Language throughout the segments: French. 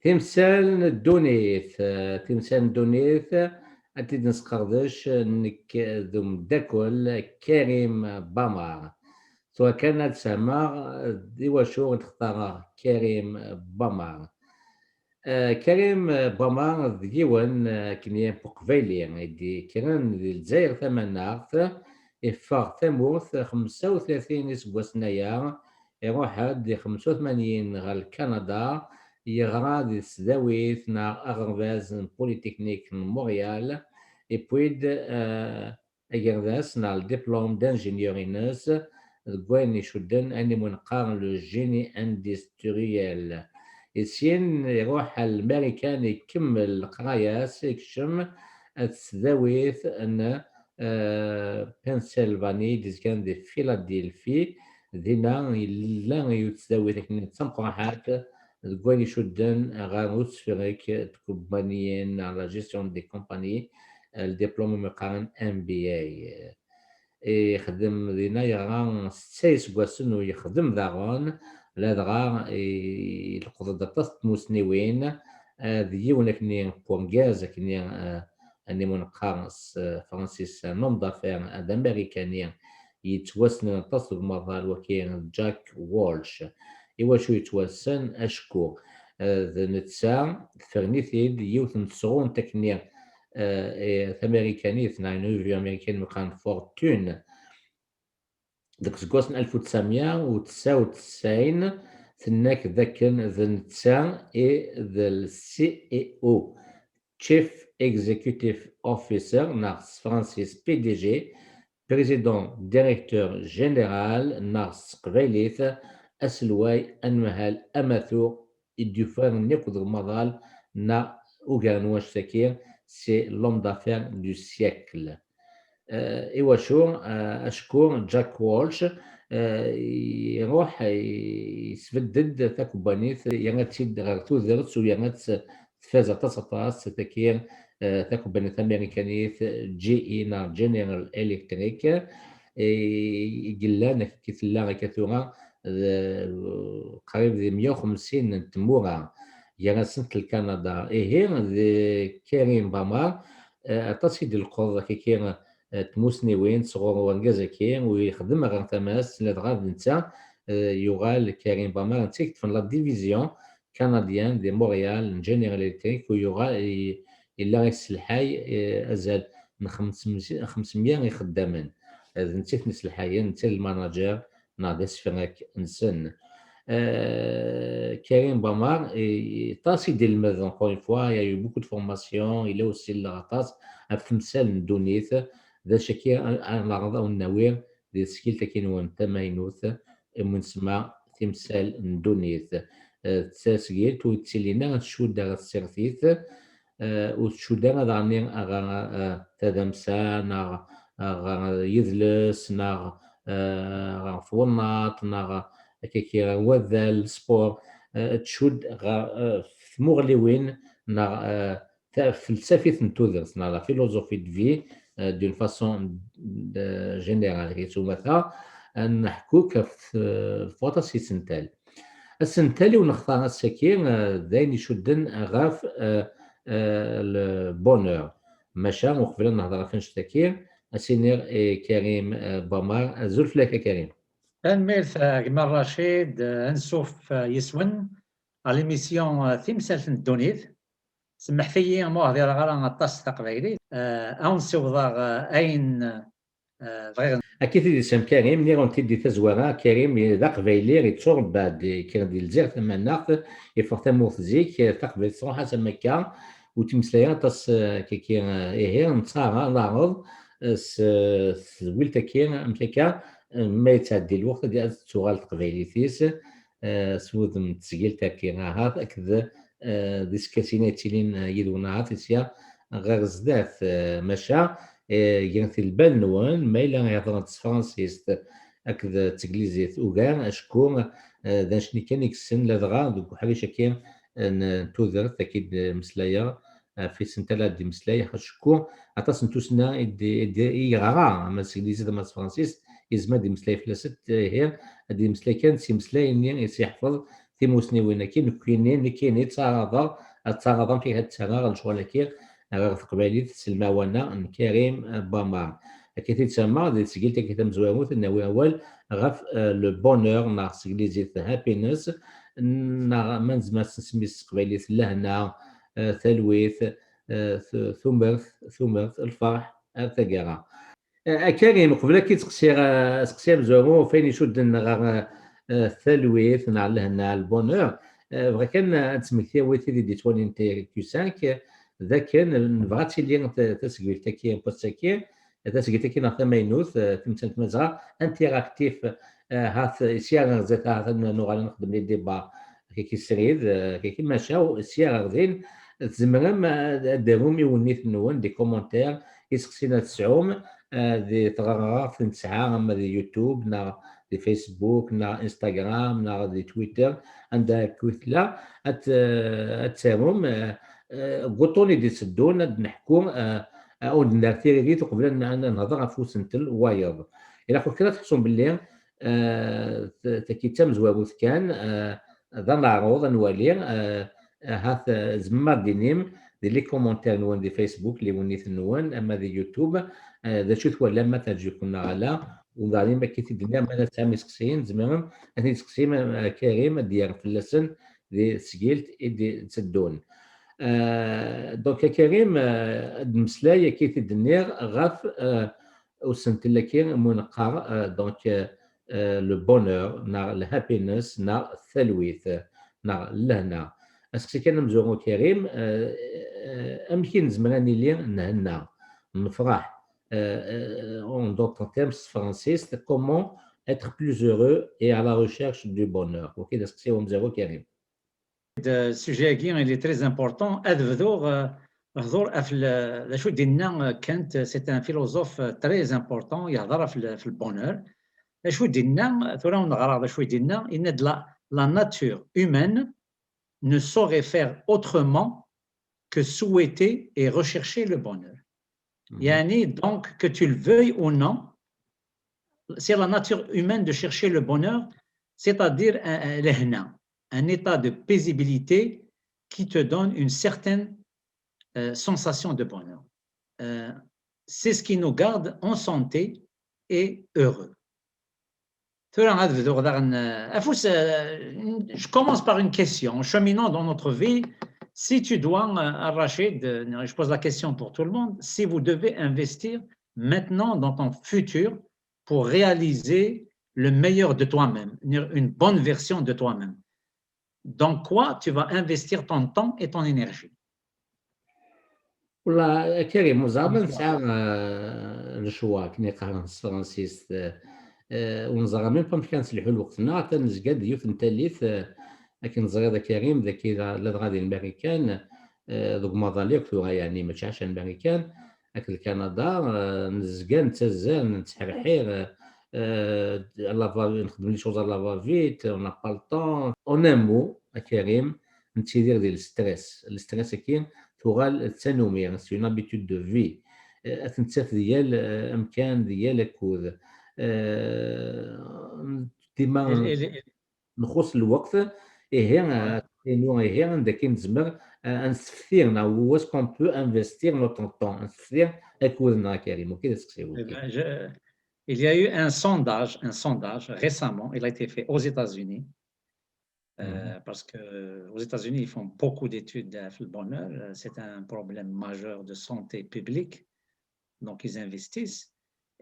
تمثال الدونيث تمثال الدونيث أتيد نسقردش نك ذو مداكل كريم بامار سواء كانت سما ديوا شو تختار كريم بامار كريم بامار ديوان كنيا بوقفيلي دي كران دي الجزائر ثماناغ إفاغ ثمورث 35 إسبوع سنايا يروح دي 85 غال كندا يغرا دي سداويث نا أغرباز بوليتكنيك مونريال إبويد أغرباز نا الدبلوم دانجينيورينوس كوين يشدن أني منقار لو جيني اندستريال يسين يروح الأمريكان يكمل قراياس يكشم السداويث أن بنسلفاني ديز كان دي فيلادلفي دينا لا يتساوي لكن تسمقراحات كوين يشدن غاروس فيريك تكوبانيين على جيستيون دي كومباني الدبلوم مقارن ام بي اي يخدم دينا يغا 6 سواسن ويخدم داغون لا دغا يلقض دطاس مسنيوين ديونا كني بونغاز كني اني منقارس فرانسيس نوم دافير امريكانيا يتوسن تصل المظال وكين جاك وولش إوا شو يتوسن أشكو ذا نتسا فرنيثيد يوثن صغون تكنيا أمريكاني ثناين نوفي أمريكاني مقان فورتون ديك سكوسن 1999 ثناك ذاكن ذا نتسا ذا السي اي او تشيف اكزيكوتيف اوفيسر ناس فرانسيس بي دي جي بريزيدون ديريكتور جنرال ناس قبيليث أسلواي أنمهال أماثو إدوفار نيكود المظال نا أوغان واش تاكير سي لوم دافير دو سيكل إوا شو أشكور جاك وولش يروح يسفدد تاكوبانيث يغاتيد غارتو ذرت ويغات تفاز تصطاس تاكير تاكوبانيث أمريكانيث جي إي نا جنرال إلكتريك يقلان كيثلا كثورا قريب ذي 150 تمورة يا سنة الكندا إيه ذي كريم بامار أتصيد القرى كي تموسني وين صغور وانجازا كي ويخدم غير تماس لدغاد نتا يغال كريم بامار نتيك في لا ديفيزيون كنديان دي مونريال جينيرال الكتريك ويغال إلا يسلحاي أزال من 500 خدامين نتيك نسلحاي نتا الماناجر نادس فينك نسن Karim Bamar est assez délimité encore une fois. Il y a eu beaucoup de formations. Il est aussi l'aratas à Tmsel Dounith. ذا شكي العرض أو النوير ذي سكيل تكين وانتماينوث منسمع تمثال دونيث تساسكيل تو تسلينا تشود داغ السيرثيث وتشود داغ عني أغا تدمسا ناغ يذلس ناغ فونات ناغ كيكي وذال سبور تشود ثمغليوين نا فلسفة نتوذرس نا لا فيلوزوفي دو في دون فاسون جينيرال كيتو مثلا نحكوك في فوطا سي سنتال السنتالي ونختار السكين داين يشدن غاف البونور ماشا وقبل نهضر فين تكير السينير كريم بامار زلف لك كريم الميرث جمال رشيد نسوف يسون على ليميسيون تمثال الدونيث سمح في موه ديال غالا غطاس تقبيلي أنسوض أين أكيد الاسم كريم ني غون تيدي تزوارا كريم ذا قبيلي غيتشور بعد كان ديال الجزائر ثم ناقص يفرت موثزيك تقبل صراحة مكة وتمثليا تاس كي إيه نصارى نعرض ويلتا كي مكا ما يتعدي الوقت ديال التغال القبيليتيس سود متسجيل تاكي هذا أكذا ديسكاسينا تيلين يدونا عطيسيا غير زداف مشا ينث البال نوان ما إلا يهضر فرانسيست أكذا تجليزيت أوغان أشكون دانشني كان يكسن لدغا دوك حاجة كيم توذرت أكيد مسلايا في سنتلا دي مسلايا شكون عطاس نتوسنا دي غرا ما تجليزيت ما فرانسيست يزما دي مسلاي فلاسات هي دي مسلاي كان سي مسلاي ني يحفظ تيموسنيوين كاينين تعرض في هاد السنة غنشوف كير غير قبالي تسلماونا كريم بامار كي تسمى ديال سجلت كي تمزواموت انه اول غف لو بونور نا سجليزي هابينس نا ما تسمي قبالي لهنا ثلويث ثمرث الفرح ثقرا كريم قبل كي تقسي مزوامو فين يشد الثلويث نا لهنا البونور بغا كان تسمكتي ويتي دي 25 ذاك نبغى تيلي تسقيل تاكي بوستاكي تسقيل تاكي ناخذ ماينوث تمثل مزرعه انتراكتيف هاث سيار زيت هاث نوغال نخدم لي ديبا كي سريد كي ماشاو سيار غزين تزمرم داهم يونيث نون دي كومونتير يسقسينا تسعوم دي تغرغر في نتسعه اما دي يوتيوب نا دي فيسبوك نا انستغرام نا دي تويتر عندها كوثلا اتسامهم قطوني دي سدون نحكو او ندير قبل ان نهضر في وسنتل وايض الى كنت كده تحسون باللي تكي تم زواوث كان ذا معروض نوالي هاث زمار دينيم دي لي كومونتير نوان دي فيسبوك اللي ونيت نوان اما دي يوتيوب ذا شوت ولا ما تجي كنا غلا وغادي ما كي تدنا ما تسامي سقسين زعما اني سقسين كريم ديال فلسن دي سجيلت دي تسدون دونك كريم المسلايه كي تدنير غاف وسنت لكي منقر دونك لو بونور نا الهابينس نا الثلويث نا لهنا اسكي كان مزورو كريم امكن زمراني لي نهنا نفرح en d'autres termes français comment être plus heureux et à la recherche du bonheur ok ده اسكي هو مزورو كريم السوجي il est très important هضور شو ديالنا كانت سي ان فيلوزوف تري امبورطون يهضر في البونور شو ديالنا ثورا نغرا شو ديالنا ان la nature humaine ne saurait faire autrement que souhaiter et rechercher le bonheur. Yani donc que tu le veuilles ou non, c'est la nature humaine de chercher le bonheur, c'est-à-dire un état de paisibilité qui te donne une certaine sensation de bonheur. C'est ce qui nous garde en santé et heureux. Je commence par une question. En cheminant dans notre vie, si tu dois arracher, je pose la question pour tout le monde, si vous devez investir maintenant dans ton futur pour réaliser le meilleur de toi-même, une bonne version de toi-même, dans quoi tu vas investir ton temps et ton énergie? والله كريم زعما نسعى الشوا كني قرا فرانسيس ونزرا ميم با كنسلحوا لوقتنا تنزكا ديوث نتاليث لكن زريضه كريم ذاك لا غادي الامريكان دوك مظاليك ثوغا يعني ماشي عشان الامريكان لكن كندا نزكا نتزان نتحرحير نخدم لي شوز لا فيت اون با الطون اون ان مو كريم نتيدير ديال الستريس كاين تغال التنمية سي اون ابيتود دو في تنتاف ديال امكان ديال الكود ديما نخص الوقت هي هي عندك نزمر نستفير هو اسكون بو انفستير نوتر طون نستفير الكودنا كريم وكذا سكسيو. Il y a eu un sondage récemment, il a été fait aux États-Unis. Parce qu'aux États-Unis, ils font beaucoup d'études sur le bonheur. C'est un problème majeur de santé publique. Donc, ils investissent.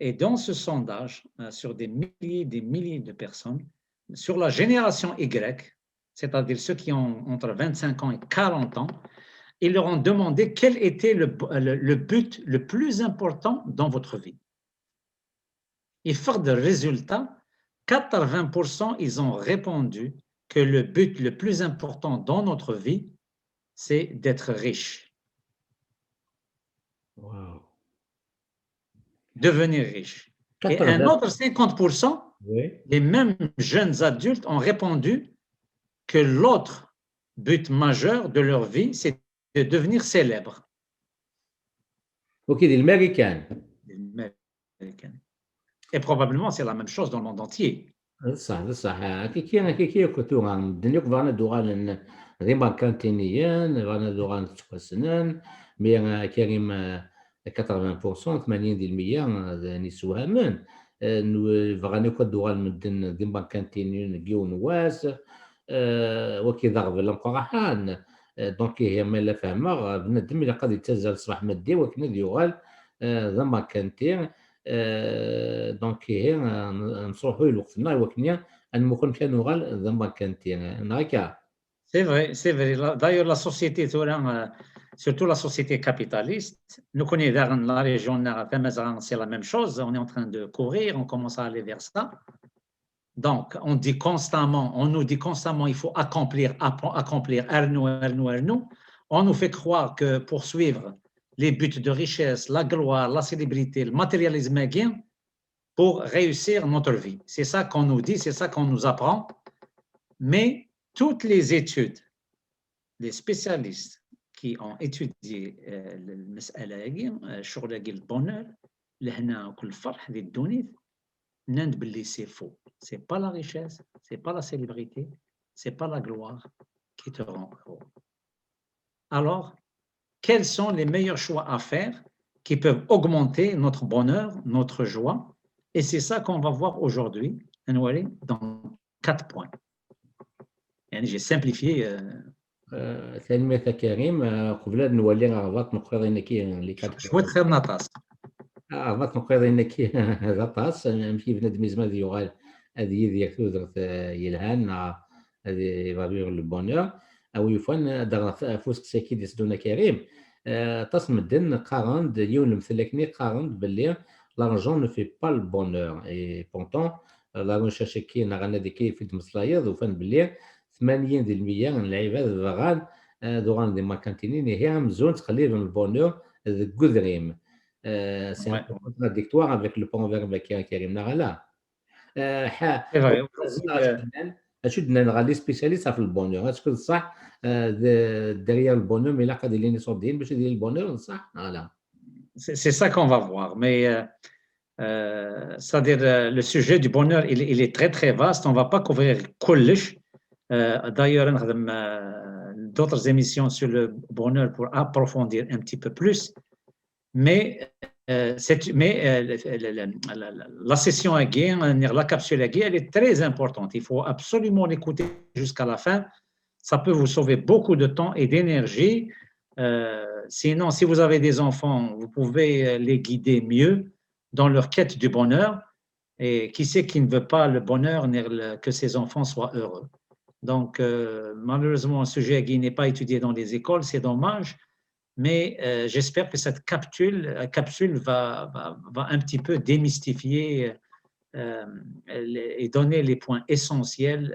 Et dans ce sondage, sur des milliers de personnes, sur la génération Y, c'est-à-dire ceux qui ont entre 25 ans et 40 ans, ils leur ont demandé quel était le but le plus important dans votre vie. Et fort de résultats, 80% ils ont répondu que le but le plus important dans notre vie, c'est d'être riche. Wow. Devenir riche. Et un autre 50%, les mêmes jeunes adultes ont répondu que l'autre but majeur de leur vie, c'est de devenir célèbre. Ok, l'américain. Et probablement, c'est la même chose dans le monde entier. بصح كي كنتو الدنيا فانا دوغان ديما كانتينيان فانا دوغان تفاسنان مي كريم 80% 80% نسوها فغاني دوغان مدن ديما كانتينيان كيون واس وكي ضرب الامقراحان دونك هي ما فاهمه بنادم الا قد يتزال صباح مدي ولكن يغال ضما كانتين دونك هي نصروحوا الوقت ولكن المخن كانوا غال ضما كانتين هكا. C'est vrai, c'est vrai. D'ailleurs, la société, surtout la société capitaliste, nous connaissons dans la région, c'est la même chose. On est en train de courir, on commence à aller vers ça. Donc, on nous dit constamment, il faut accomplir, Arnaud. On nous fait croire que pour suivre les buts de richesse, la gloire, la célébrité, le matérialisme gain, pour réussir notre vie. C'est ça qu'on nous dit, c'est ça qu'on nous apprend. Mais toutes les études, les spécialistes qui ont étudié le bonheur, c'est faux. C'est pas la richesse, c'est pas la célébrité, c'est pas la gloire qui te rend heureux. Alors, quels sont les meilleurs choix à faire qui peuvent augmenter notre bonheur, notre joie? Et c'est ça qu'on va voir aujourd'hui, dans 4 points. J'ai simplifié. ثاني كريم قبل نولي غلط نقرا كي اللي كانت شويه خير نطاس غلط نقرا كي غطاس ماشي بنادم زعما يغال هذه ديال ثودرت يلهان هذه فالور لو بونور او يفون دغ فوسك ساكي ديسدونا كريم تصم الدن قارن ديون المثلكني قارن باللي لارجون نو في با البونور اي بونطون لا ريشيرش كي نغنا ديكي في المصلايض وفن باللي 80% من العباد الفغان دوغان دي ماركانتينين هي مزون تقليل من البونور الكودريم سي ان كونتراديكتوار افيك لو بونفيرب كريم نغلا اشد نغالي سبيسياليست في البونور اسكو صح دريا البونور مي لا قاد لي نصدين باش يدير البونور صح لا c'est ça qu'on va voir mais c'est-à-dire le sujet du bonheur il est très très vaste on va pas couvrir كلش. D'ailleurs, on a d'autres émissions sur le bonheur pour approfondir un petit peu plus. Mais la session à gain, la capsule à gain, elle est très importante. Il faut absolument l'écouter jusqu'à la fin. Ça peut vous sauver beaucoup de temps et d'énergie. Sinon, si vous avez des enfants, vous pouvez les guider mieux dans leur quête du bonheur. Et qui sait qui ne veut pas le bonheur, que ses enfants soient heureux. Donc, malheureusement, ce sujet qui n'est pas étudié dans les écoles, c'est dommage, mais j'espère que cette capsule va un petit peu démystifier et donner les points essentiels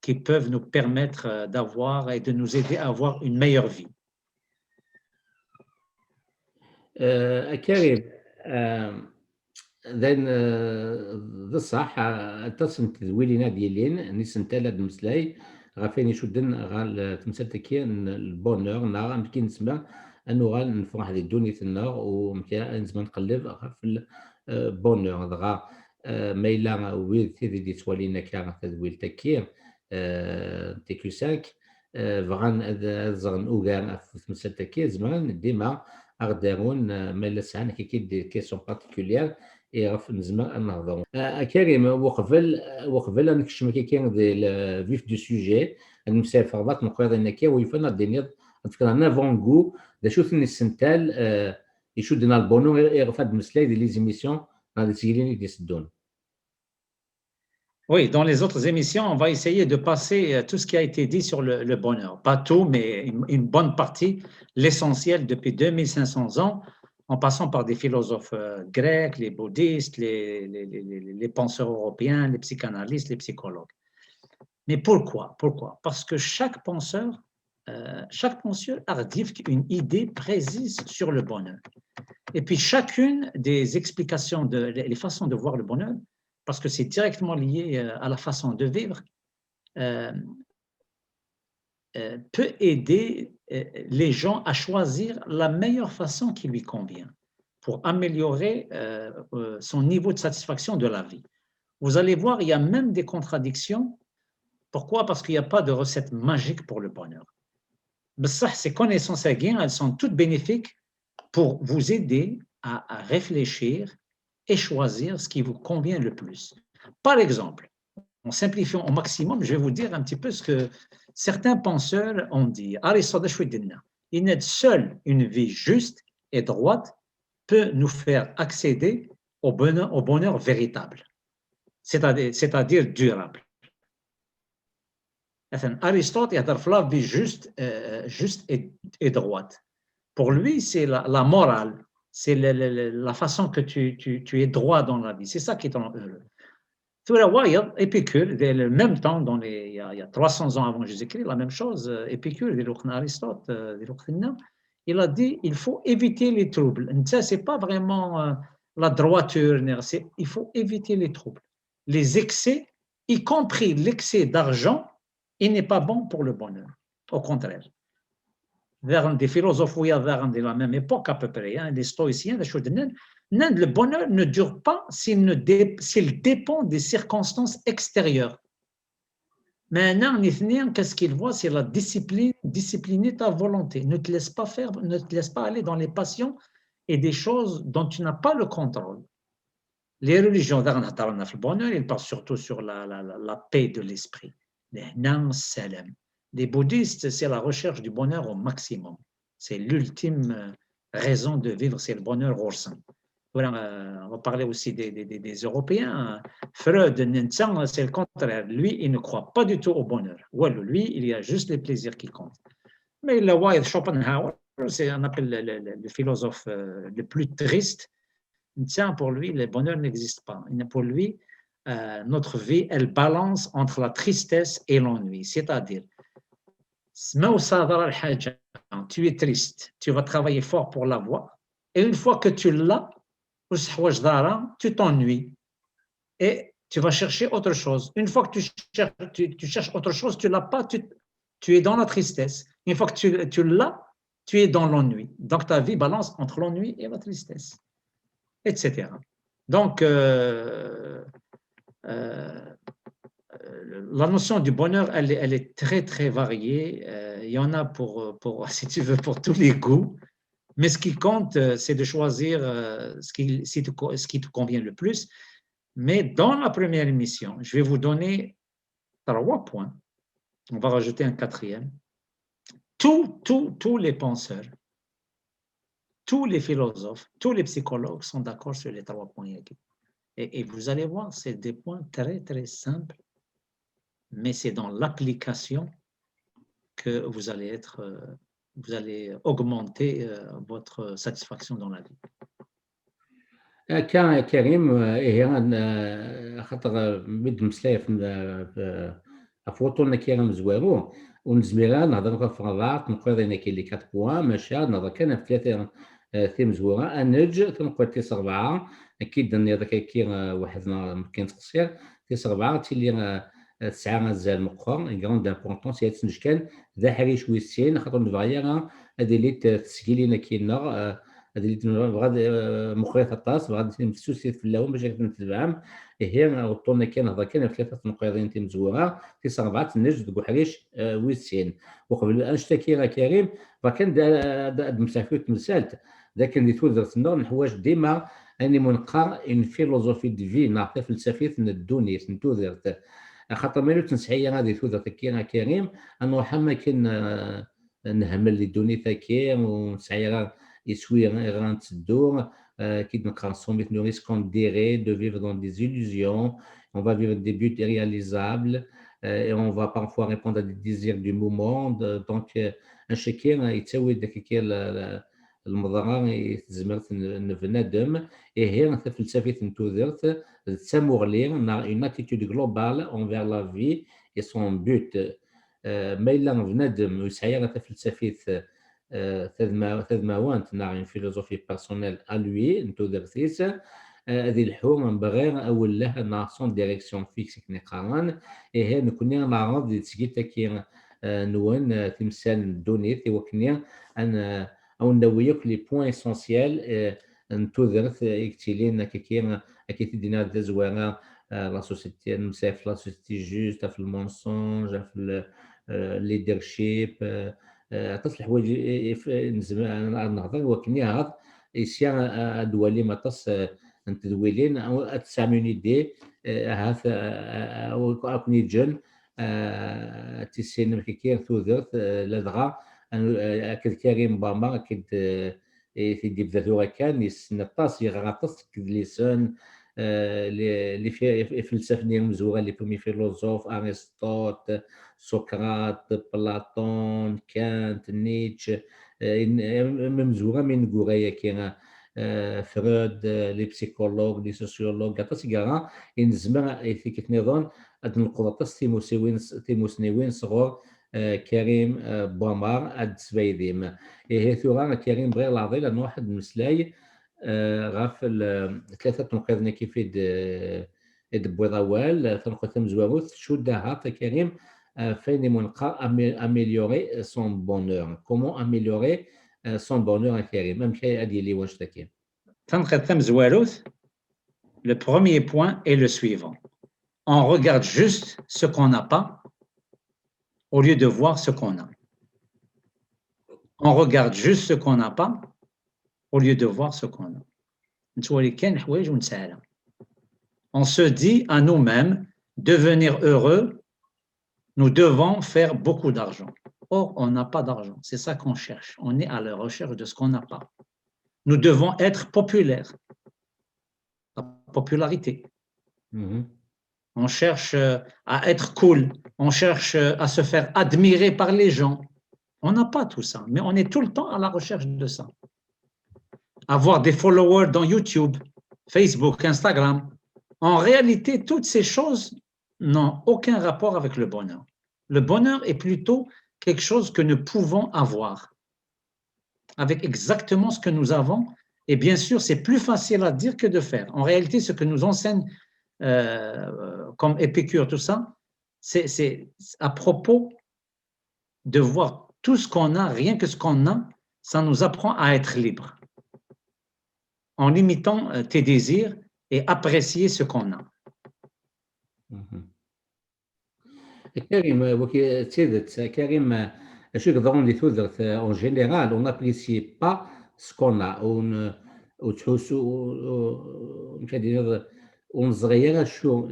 qui peuvent nous permettre d'avoir et de nous aider à avoir une meilleure vie. كريم ذن بصح تصم تذويلنا ديالين نسنتال هاد المسلاي غافين يشدن غال تمثلتكي البونور نا يمكن نسمع انه غال نفرح هذه الدنيا النار ومكان نزمان نقلب في البونور دغا ميلا ويل تيدي دي توالينا كان تذويل تكير تيكو 5 فغان زغن اوغان في تمثلتكي زمان ديما اغدارون ميلا سان كي دي كيسيون بارتيكولير يعرف نزمة النهضة كريم وقبل نكشم كي كان دي فيف دو سوجي المسائل فرضات نقرا انك ويفنا الدنيا نفكر انا فونغو دا شوف السنتال يشدنا البونو يعرف هاد المسلاي دي لي زيميسيون هاد السيلين اللي يسدون. Oui, dans les autres émissions, on va essayer de passer tout ce qui a été dit sur le bonheur. Pas tout, mais une bonne partie, l'essentiel depuis 2500 ans, en passant par des philosophes grecs, les bouddhistes, les penseurs européens, les psychanalystes, les psychologues. Mais pourquoi? Pourquoi? Parce que chaque penseur a une idée précise sur le bonheur. Et puis chacune des explications, les façons de voir le bonheur, parce que c'est directement lié à la façon de vivre, peut aider les gens à choisir la meilleure façon qui lui convient pour améliorer son niveau de satisfaction de la vie. vous allez voir, il y a même des contradictions. Pourquoi? Parce qu'il n'y a pas de recette magique pour le bonheur. Mais ça, ces connaissances elles sont toutes bénéfiques pour vous aider à réfléchir et choisir ce qui vous convient le plus. Par exemple, en simplifiant au maximum, je vais vous dire un petit peu ce que certains penseurs ont dit. Aristote, il n'est seule une vie juste et droite peut nous faire accéder au bonheur véritable, c'est-à-dire durable. Aristote يهضر في la vie juste et droite. Pour lui, c'est la morale, c'est la façon que tu es droit dans la vie. C'est ça qui est heureux. Épicure, le même temps, il y a 300 ans avant Jésus-Christ, la même chose, Épicure, Aristote, il a dit il faut éviter les troubles. Ça, ce n'est pas vraiment la droiture, il faut éviter les troubles. Les excès, y compris l'excès d'argent, il n'est pas bon pour le bonheur. Au contraire. Vers des philosophes de la même époque à peu près, les stoïciens, le bonheur ne dure pas s'il dépend des circonstances extérieures. Maintenant, qu'est-ce qu'il voit? C'est la discipline, discipliner ta volonté. Ne te laisse pas faire, ne te laisse pas aller dans les passions et des choses dont tu n'as pas le contrôle. Les religions, le bonheur, ils parlent surtout sur la paix de l'esprit. Les bouddhistes, c'est la recherche du bonheur au maximum. C'est l'ultime raison de vivre, c'est le bonheur au sein. Voilà, on va parler aussi des Européens. Freud, c'est le contraire. Lui, il ne croit pas du tout au bonheur. Lui, il y a juste les plaisirs qui comptent. Mais le Schopenhauer, on appelle le philosophe le plus triste. Pour lui, le bonheur n'existe pas. Pour lui, notre vie, elle balance entre la tristesse et l'ennui. C'est-à-dire, tu es triste, tu vas travailler fort pour l'avoir. Et une fois que tu l'as, tu t'ennuies. Et tu vas chercher autre chose. Une fois que tu cherches autre chose, tu ne l'as pas, tu es dans la tristesse. Une fois que tu l'as, tu es dans l'ennui. Donc, ta vie balance entre l'ennui et la tristesse, etc. Donc, la notion du bonheur, elle est très, très variée. Il y en a si tu veux, pour tous les goûts. Mais ce qui compte, c'est de choisir ce qui te convient le plus. Mais dans la première émission, je vais vous donner 3 points. On va rajouter un 4e. Tous les penseurs, tous les philosophes, tous les psychologues sont d'accord sur les 3 points. Et vous allez voir, c'est des points très, très simples, mais c'est dans l'application que vous allez augmenter votre satisfaction dans la vie. كان كريم هي خاطر مد مسلايف في فوطونا كيرم زوارو ونزميرا نهضر في الراق نقول انا كاين لي 4 بوان ماشي نهضر كان في 3 ثيم زوارا انج تنقول تيس 4 اكيد هذاك كي وحدنا كاين تقصير تيس 4 تيلي 9 مازال مقر كروند امبورطونس هي تنج كان ذا حريش ويسين خاطر نفغيا هذه اللي تسكيلينا كاينه هذه اللي بغا مخيط الطاس بغا نفسوسيت في اللون باش نتبعهم هي غطونا كان هضر كان في 3 نقيضين تيم زواره في 4 النجد بوحريش ويسين وقبل انشتكي راه كريم فكان دا مسافوت مسالت ذاك اللي تولدت النور نحواج ديما اني منقر ان فيلوزوفي دي في نعطي فلسفيه الدوني نتوذرت خاطر مالو تنسحيه غادي تولدت كي كريم نروح ما كان نهمل لي دوني تاكي ونسعي يسوي غير تسدو qui nous transforme, nous risquons de vivre dans des illusions, on va vivre des buts irréalisables et on va parfois répondre à des désirs du moment. Donc, un chacun يتساوي داك المضرة يتزمر نفنادم et هي فلسفة نتوذرت تسامغلي une attitude globale envers la vie et son but. ما إلا نفنادم ويسعي فلسفة ثذماوانت ناع فيلوزوفي بيرسونيل ا لوي نتو درتيس هذه الحوم بغير اول له ناسون ديريكسيون فيكس كني قارن هي نكوني نعرض تسكيتا كي نوان تمثال دونيت وكني ان او نويك لي بوين اسونسيال نتو درت اكتيلين كي تدينا زواره لا سوسيتي نمسح في لا سوسيتي جوست، في المونسونج، في الليدرشيب. عطاس الحوايج نهضر وكني هاد إسيان دوالي مطاس نتدويلين أو 9 مينيت هاث أكوني جن تيسين كيكير ثوذرت لدغا أكد كريم باما أكد في بذاتو كان يسن الطاس يغطس كدليسون اللي في فلسفة مزوغة اللي بومي فيلوزوف أرسطوط، سقراط، بلاطون، كانت، نيتشه مزوغة من غورايا كينا فرويد، لي بسيكولوج، لي سوسيولوج عطاس كاع ينزمر فيك نظن هاد القطاس تيموسنيوين صغور كريم بومار اد سبايديم هي ثورة كريم بغير العظيم لأن واحد المسلاي غاف ثلاثة تنقذنا كيف يدبوي ضوال تنقذ مزواوث شو داها كريم فين منقى améliorer son bonheur. Comment améliorer son bonheur كريم أمشي أدي لي واش تاكي تنقذ زواروث. Le premier point est le suivant. On regarde juste ce qu'on n'a pas au lieu de voir ce qu'on a. On regarde juste ce qu'on n'a pas au lieu de voir ce qu'on a. On se dit à nous-mêmes, devenir heureux, nous devons faire beaucoup d'argent. Or, on n'a pas d'argent. C'est ça qu'on cherche. On est à la recherche de ce qu'on n'a pas. Nous devons être populaires. La popularité. On cherche à être cool. On cherche à se faire admirer par les gens. On n'a pas tout ça, mais on est tout le temps à la recherche de ça. Avoir des followers dans YouTube, Facebook, Instagram. En réalité, toutes ces choses n'ont aucun rapport avec le bonheur. Le bonheur est plutôt quelque chose que nous pouvons avoir. Avec exactement ce que nous avons. Et bien sûr, c'est plus facile à dire que de faire. En réalité, ce que nous enseigne comme Épicure, tout ça, c'est à propos de voir tout ce qu'on a, rien que ce qu'on a, ça nous apprend à être libre. En limitant tes désirs et apprécier ce qu'on a. Karim, Karim, je suis dans les choses en général, on n'apprécie pas ce qu'on a. ونصغير شو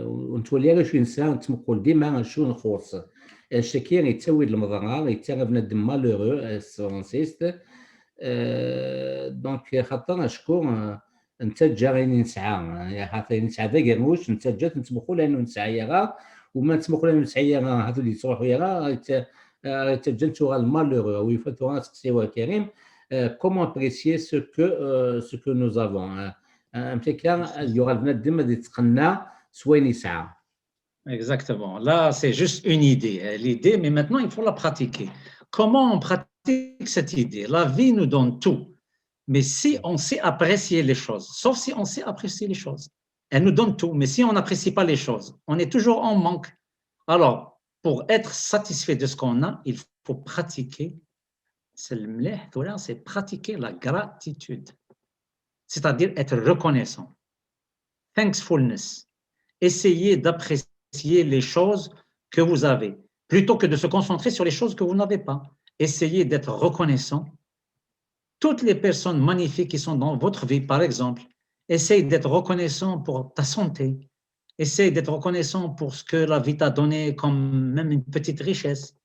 ونتولي شو انسان تمقول ديما شو نخوص الشكير يتسوي المضغار يتسرب بنادم مالورو السونسيست دونك خاطر شكون نتاجا غير نسعى حتى نسعى ذا قرموش نتاجا نتمقول انه نسعى يغا وما نتمقول انه نسعى يغا هذو اللي تروحوا يغا يتاجا نتوغا المالورو ويفتوها تقسيوها كريم comment apprécier ce que nous avons. Exactement. Là, c'est juste une idée. L'idée, mais maintenant, il faut la pratiquer. Comment on pratique cette idée? La vie nous donne tout. Mais si on sait apprécier les choses, sauf si on sait apprécier les choses, elle nous donne tout. Mais si on n'apprécie pas les choses, on est toujours en manque. Alors, pour être satisfait de ce qu'on a, il faut pratiquer. C'est pratiquer la gratitude. C'est-à-dire être reconnaissant. Thankfulness. Essayez d'apprécier les choses que vous avez, plutôt que de se concentrer sur les choses que vous n'avez pas. Essayez d'être reconnaissant. Toutes les personnes magnifiques qui sont dans votre vie, par exemple, essayez d'être reconnaissant pour ta santé. Essayez d'être reconnaissant pour ce que la vie t'a donné comme même une petite richesse.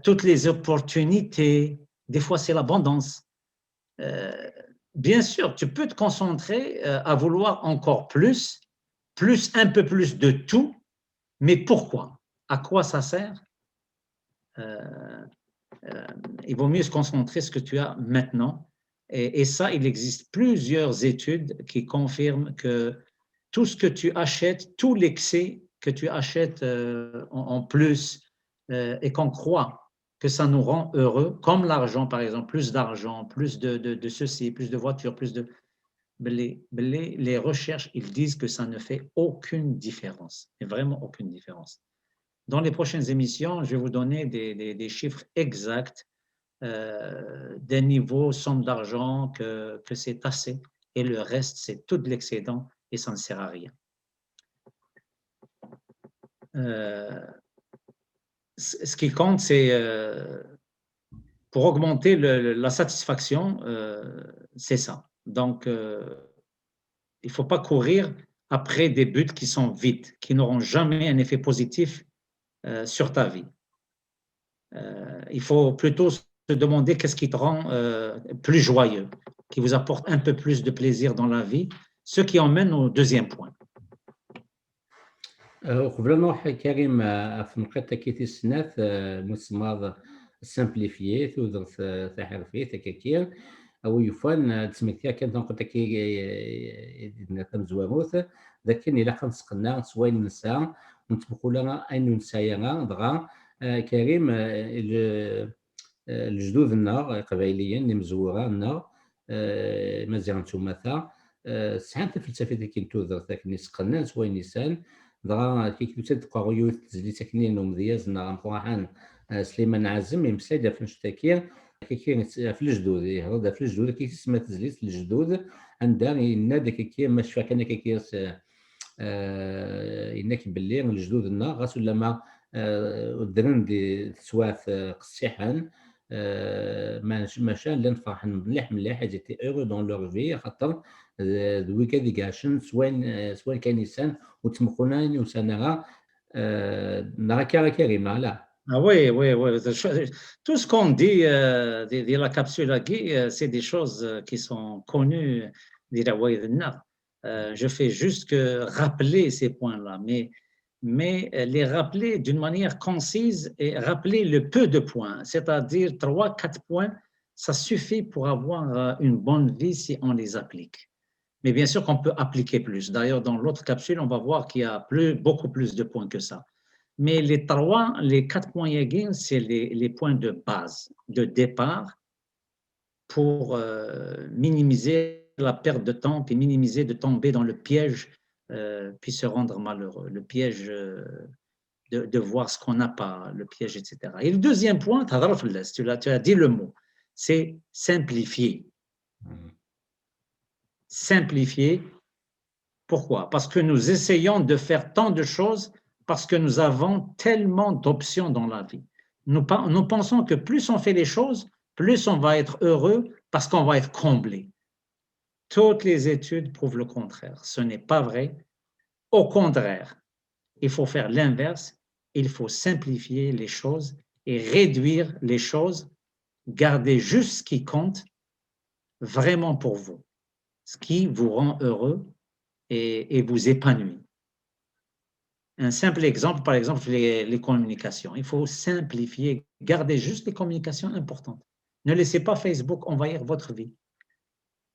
Toutes les opportunités, des fois c'est l'abondance. Bien sûr, tu peux te concentrer à vouloir encore plus, un peu plus de tout, mais pourquoi? À quoi ça sert? Il vaut mieux se concentrer sur ce que tu as maintenant. Et ça, il existe plusieurs études qui confirment que tout ce que tu achètes, tout l'excès que tu achètes en plus et qu'on croit que ça nous rend heureux, comme l'argent par exemple, plus d'argent, plus de ceci, plus de voitures, plus de… Les recherches, ils disent que ça ne fait aucune différence, et vraiment aucune différence. Dans les prochaines émissions, je vais vous donner des chiffres exacts, des niveaux, sommes d'argent, que c'est assez, et le reste, c'est tout de l'excédent, et ça ne sert à rien. ce qui compte, c'est pour augmenter la satisfaction, c'est ça. Donc, il ne faut pas courir après des buts qui sont vides, qui n'auront jamais un effet positif sur ta vie. Il faut plutôt se demander qu'est-ce qui te rend plus joyeux, qui vous apporte un peu plus de plaisir dans la vie, ce qui emmène au deuxième point. قبل ما نروح كريم في نقطة كي تسنات مسمار سامبليفيي تودر تحرفي تكاكير أو يفان تسميتها كانت نقطة كي تم زواموث لكن إلا خنسقنا سوين نسا نتبقوا لنا أين نسايا دغا كريم الجدودنا قبائليا اللي مزورة لنا مزيان نتوما ساعات الفلسفة كي تودر تاكني سقنا سوين نيسان دغا كي تبقى غيوث تزلي تكنين ومذياز مطرحان سليمان عازم يمسايد في نشتاكير كي في الجدود يهرد في الجدود كي تسمى تزليت الجدود عندها ينادى كي ما شفا كان كي يناك باللي الجدود لنا غاس ولا ما الدرن دي تسواف قصيحان ماشان لين فرحان مليح حاجه اورو دون لور في خاطر دوي كادي كاشن سوين كانيسان وتمخونان وسنرا نرا كريم لا. Ah oui, oui, oui. Tout ce qu'on dit de la capsule à Guy, c'est des choses qui sont connues. Je fais juste que rappeler ces points-là, mais les rappeler d'une manière concise et rappeler le peu de points, c'est-à-dire 3-4 points, ça suffit pour avoir une bonne vie si on les applique. Mais bien sûr qu'on peut appliquer plus. D'ailleurs, dans l'autre capsule, on va voir qu'il y a beaucoup plus de points que ça. Mais les 4 points Yagin, c'est les points de base, de départ, pour minimiser la perte de temps, puis minimiser de tomber dans le piège, puis se rendre malheureux, le piège de voir ce qu'on n'a pas, le piège, etc. Et le deuxième point, tu as dit le mot, c'est simplifier. Simplifier. Pourquoi? Parce que nous essayons de faire tant de choses parce que nous avons tellement d'options dans la vie. Nous pensons que plus on fait les choses, plus on va être heureux parce qu'on va être comblé. Toutes les études prouvent le contraire. Ce n'est pas vrai. Au contraire, il faut faire l'inverse. Il faut simplifier les choses et réduire les choses. Garder juste ce qui compte vraiment pour vous, ce qui vous rend heureux et vous épanouit. Un simple exemple, par exemple, les communications. Il faut simplifier, garder juste les communications importantes. Ne laissez pas Facebook envahir votre vie.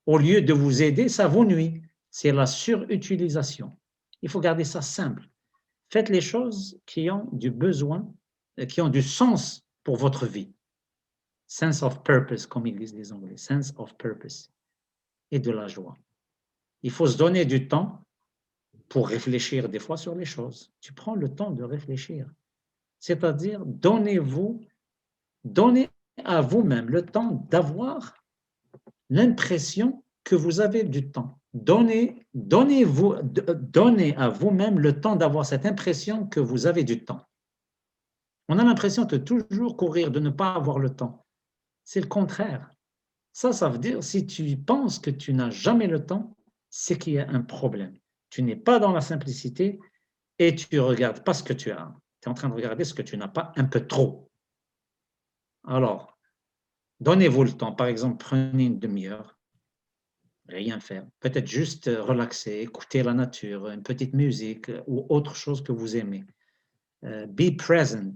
Au lieu de vous aider, ça vous nuit. C'est la surutilisation. Il faut garder ça simple. Faites les choses qui ont du besoin, qui ont du sens pour votre vie. Sense of purpose, comme ils disent les Anglais. Sense of purpose. Et de la joie. Il faut se donner du temps pour réfléchir des fois sur les choses. Tu prends le temps de réfléchir. C'est-à-dire, donnez à vous-même le temps d'avoir l'impression que vous avez du temps. Donnez à vous-même le temps d'avoir cette impression que vous avez du temps. On a l'impression de toujours courir, de ne pas avoir le temps. C'est le contraire. Ça veut dire, si tu penses que tu n'as jamais le temps, c'est qu'il y a un problème. Tu n'es pas dans la simplicité et tu ne regardes pas ce que tu as. Tu es en train de regarder ce que tu n'as pas un peu trop. Alors, donnez-vous le temps. Par exemple, prenez une demi-heure, rien faire. Peut-être juste relaxer, écouter la nature, une petite musique ou autre chose que vous aimez. Be present.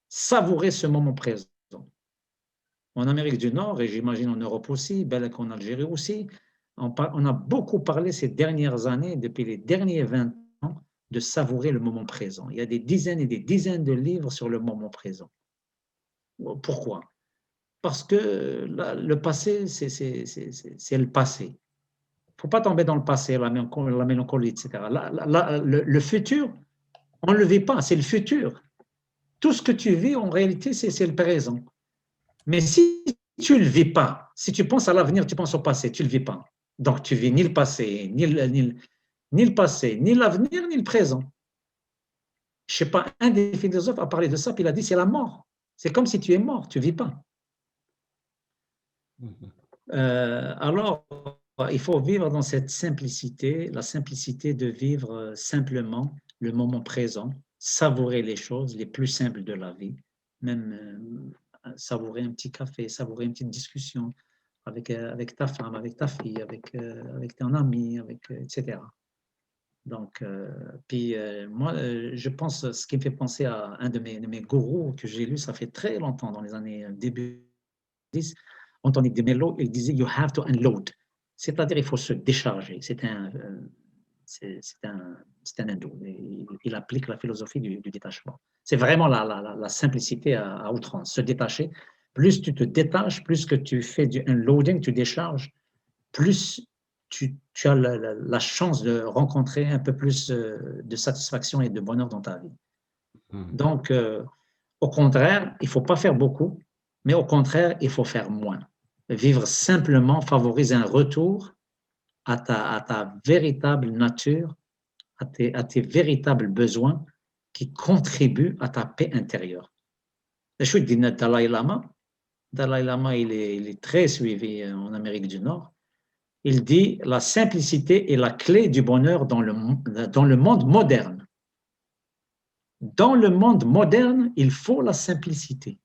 Savourez ce moment présent. En Amérique du Nord, et j'imagine en Europe aussi, en Algérie aussi, on a beaucoup parlé ces dernières années, depuis les derniers 20 ans, de savourer le moment présent. Il y a des dizaines et des dizaines de livres sur le moment présent. Pourquoi? Parce que le passé, c'est le passé. Il ne faut pas tomber dans le passé, la mélancolie, etc. Le futur, on ne le vit pas, c'est le futur. Tout ce que tu vis, en réalité, c'est le présent. Mais si tu ne le vis pas, si tu penses à l'avenir, tu penses au passé, tu ne le vis pas. Donc, tu vis ni le passé, ni l'avenir, ni le présent. Je sais pas, un des philosophes a parlé de ça, puis il a dit c'est la mort. C'est comme si tu es mort, tu vis pas. Alors, il faut vivre dans cette simplicité, la simplicité de vivre simplement le moment présent, savourer les choses les plus simples de la vie, même savourer un petit café, savourer une petite discussion avec ta femme, avec ta fille, avec ton ami, etc. Donc, puis moi, je pense, ce qui me fait penser à un de mes gourous que j'ai lu, ça fait très longtemps, dans les années début 10, Anthony de Mello, il disait You have to unload. C'est-à-dire, il faut se décharger. C'est un hindou. Il applique la philosophie du détachement. C'est vraiment la simplicité à outrance, se détacher. Plus tu te détaches, plus que tu fais du unloading, tu décharges, plus tu as la chance de rencontrer un peu plus de satisfaction et de bonheur dans ta vie. Donc, au contraire, il ne faut pas faire beaucoup, mais au contraire, il faut faire moins. Vivre simplement favorise un retour à ta véritable nature, à tes véritables besoins qui contribuent à ta paix intérieure. Je suis dit Dalai Lama. Dalai Lama, il est très suivi en Amérique du Nord. Il dit la simplicité est la clé du bonheur dans le monde moderne. Dans le monde moderne, il faut la simplicité.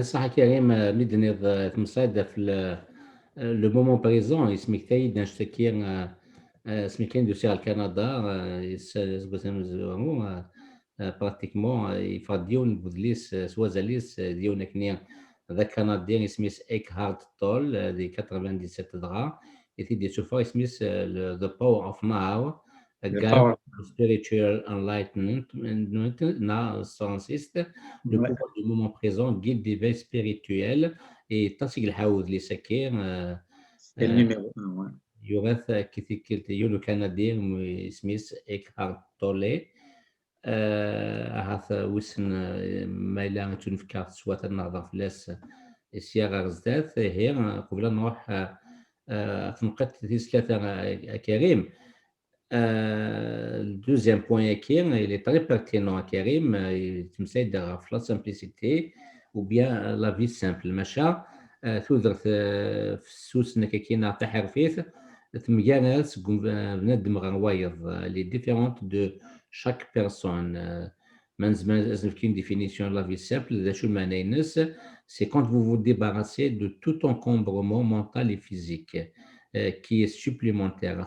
صح كريم ملي دنيض تمصايد في لو مومون بريزون يسميك تايد نشتكي سميك كاين دوسي على كندا يسبوزو براتيكمون يفاديون بودليس سوازاليس ديونا كنيا ذا كنديان يسميس ايك هارت تول دي 97 دغا يتي دي سوفا يسميس ذا باور اوف ناو a guide to spiritual enlightenment scientist le pouvoir du moment présent guide d'éveil spirituel et tasig الحاوذ اللي سكير C'est le numéro 1. يغاث كيف يولو كندي سميس ايك هارت تولي هاث وسن مايلا تنفكار سوات النهضة فلاس السياغة غزدات هي قبل نروح تنقط تيس ثلاثة كريم le deuxième point il est très pertinent Karim تمسايد في la simplicité ou bien la vie simple machin تودر في السوس نكاكينا تاع حرفيث تمجانات بنادم غنوايض لي ديفيرونت دو chaque personne من زمان لازم كاين définition la vie simple ذا شو المعنى ينس c'est quand vous vous débarrassez de tout encombrement mental et physique qui est supplémentaire.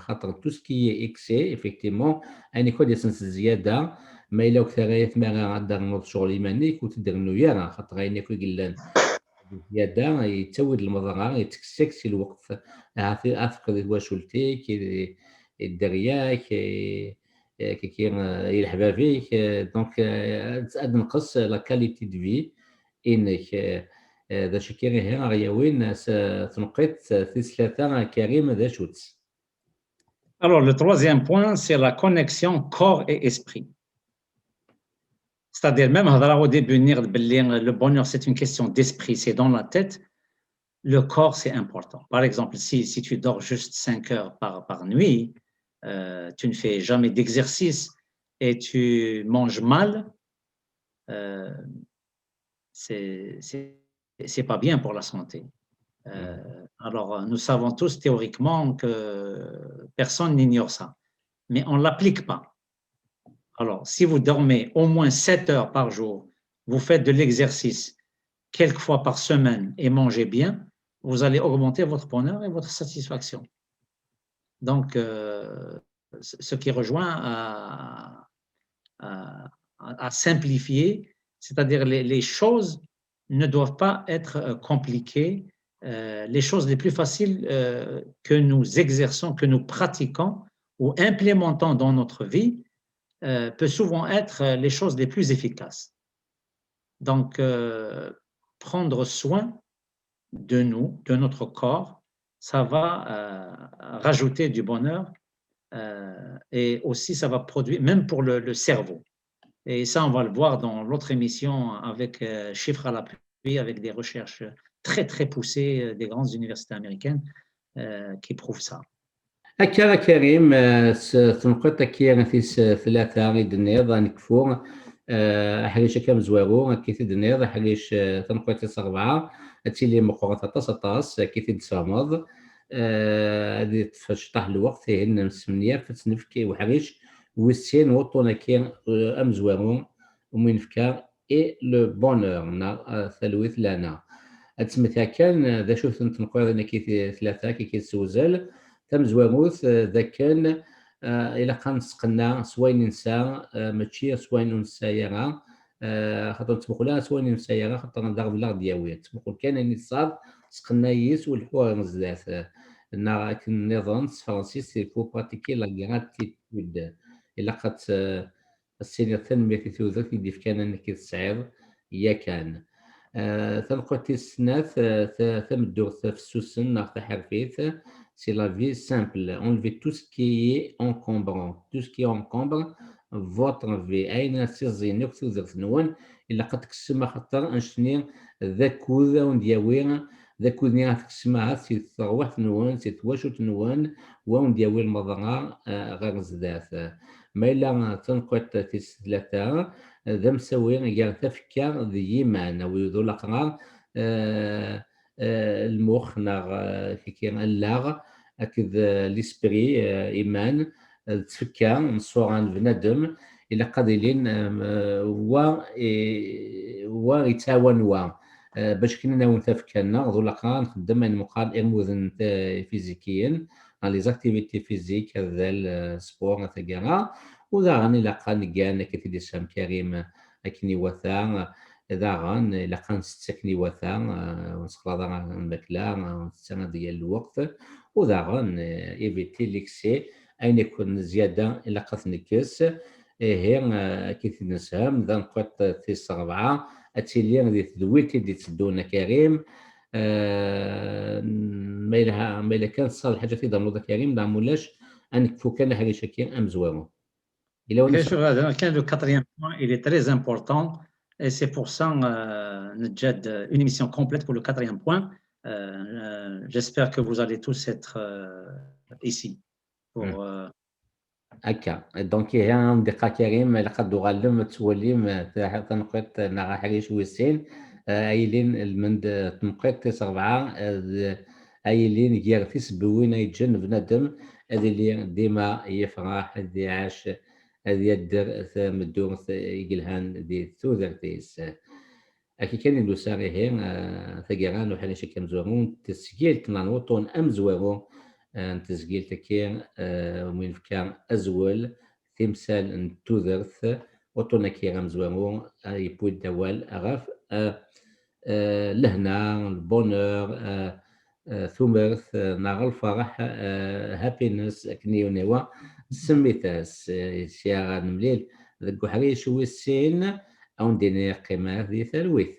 Tout ce qui est excès, effectivement, un école de sens زيادة ما إلا كثرت ما غادر نوض شغل يمانيك وتدير نويا خاطر غير يكون قلان زيادة يتسود المضغة يتكسكسي الوقت أفقد واشولتي كي الدريا كي يلحبا فيك دونك نقص لا كاليتي دو في إنك ذا شكيري هنا غياوين تنقيت ثلاثة كريم ذا شوتس. Alors, le troisième point, c'est la connexion corps et esprit. C'est-à-dire, même au début, le bonheur, c'est une question d'esprit, c'est dans la tête. Le corps, c'est important. Par exemple, si tu dors juste 5 heures par nuit, tu ne fais jamais d'exercice et tu manges mal, c'est pas bien pour la santé. Alors, nous savons tous théoriquement que personne n'ignore ça, mais on ne l'applique pas. Alors, si vous dormez au moins 7 heures par jour, vous faites de l'exercice quelques fois par semaine et mangez bien, vous allez augmenter votre bonheur et votre satisfaction. Donc, ce qui rejoint à simplifier, c'est-à-dire les choses ne doivent pas être compliquées. Les choses les plus faciles que nous exerçons, que nous pratiquons ou implémentons dans notre vie peut souvent être les choses les plus efficaces. Donc, prendre soin de nous, de notre corps, ça va rajouter du bonheur et aussi ça va produire, même pour le cerveau. Et ça, on va le voir dans l'autre émission avec chiffres à l'appui, avec des recherches très, très poussées des grandes universités américaines qui prouvent ça. هكا كريم، تنقط كي ثيس ثلاثة غيد النيض نكفو حريش كام زوارو كي تد النيض حريش تنقط تيس 4 تيلي مقورة طاس كي تد صامض هادي تفشطح الوقت هن مسمنية فتنفكي وحريش وسين وطونا كي أم زوارو ومن فكا إي لو بونور نا ثلويث لنا تسميتها كان ذا شوف تنقيض انا كي ثلاثه كي كيتسوزل تم زواموث ذا كان الى كان سقنا سواين نساء ماشي سواين نسايا خاطر تبقى سواين نسايا خاطر ندغ بلا دياوي تبقى كان نصاب سقنا يس والحوار مزدات نا النظام فرنسيس يفو براتيكي لا غراتيتود الا قد السينيور التنميه في توزر في ديف كان كيتصعيد يا كان تلقى السناث تمدوغ في السوسن ناغ تحرفيث سي لا في سامبل اونليفي تو سكي انكومبرون تو سكي انكومبر فوتر في اين سيزين يكتوزر نون الا قد تكسما خاطر انشني ذاكوذ وندياوي ذاكوذ نيغا تكسما سي تروح نون سي تواشوت نون وندياوي المضغة غير زداث ما إلا تنقط في ثلاثة ذا مساوي كاع تفكير ذي يمان ويذو لقرار المخ ناغ كي اللاغ اكد ليسبري ايمان تفكر نصوران بنادم الى قادلين و يتاون و باش كنا ناون تفكرنا ذو لقرار نخدم ان مقال المذن فيزيكيا لي زاكتيفيتي فيزيك هذا السبور تاعنا وذا غني لقى نكان كيفدي سام كريم أكني وثا إذا غان لقى ستكني وثا ونسخلاضا المكلا ونستنى ديال الوقت وذا غان إيفيتي ليكسي أين يكون زيادة إلا قد نكس هي كيف نسهم ذا نقط تيس 4 أتيلي غادي تدويتي دي تدونا كريم ما إلا كان صال حاجة في ضمن كريم دعمو لاش أنك فو كان حاجة شاكين أم زوامو. Bien sûr, le quatrième point, il est très important et c'est pour ça une émission complète pour le quatrième point. J'espère que vous allez tous être ici. هكا دونك هي ندقة كريم لقد غلم توليم تنقيط نغا حريش ويسين ايلين المند تنقيط تيس 4 ايلين غير تيس بوين يتجن بنادم هذه اللي ديما يفرح هذه عاش هذه يدر مدور يقلهان دي ثوذرتيس أكي كان يدو ساري هين ثقيران وحالي كم زورون تسجيل كنا نوطون أم زورون تسجيل تكين ومن كان أزول تمثال توذرث وطونا كي غام زورون يبوي الدوال أغاف لهنا البونور ثمرث ناغ الفرح هابينس كنيو نوا سميتاس سياغا نمليل ذكو حريش ويسين أو نديني قيمة ذي ثلويث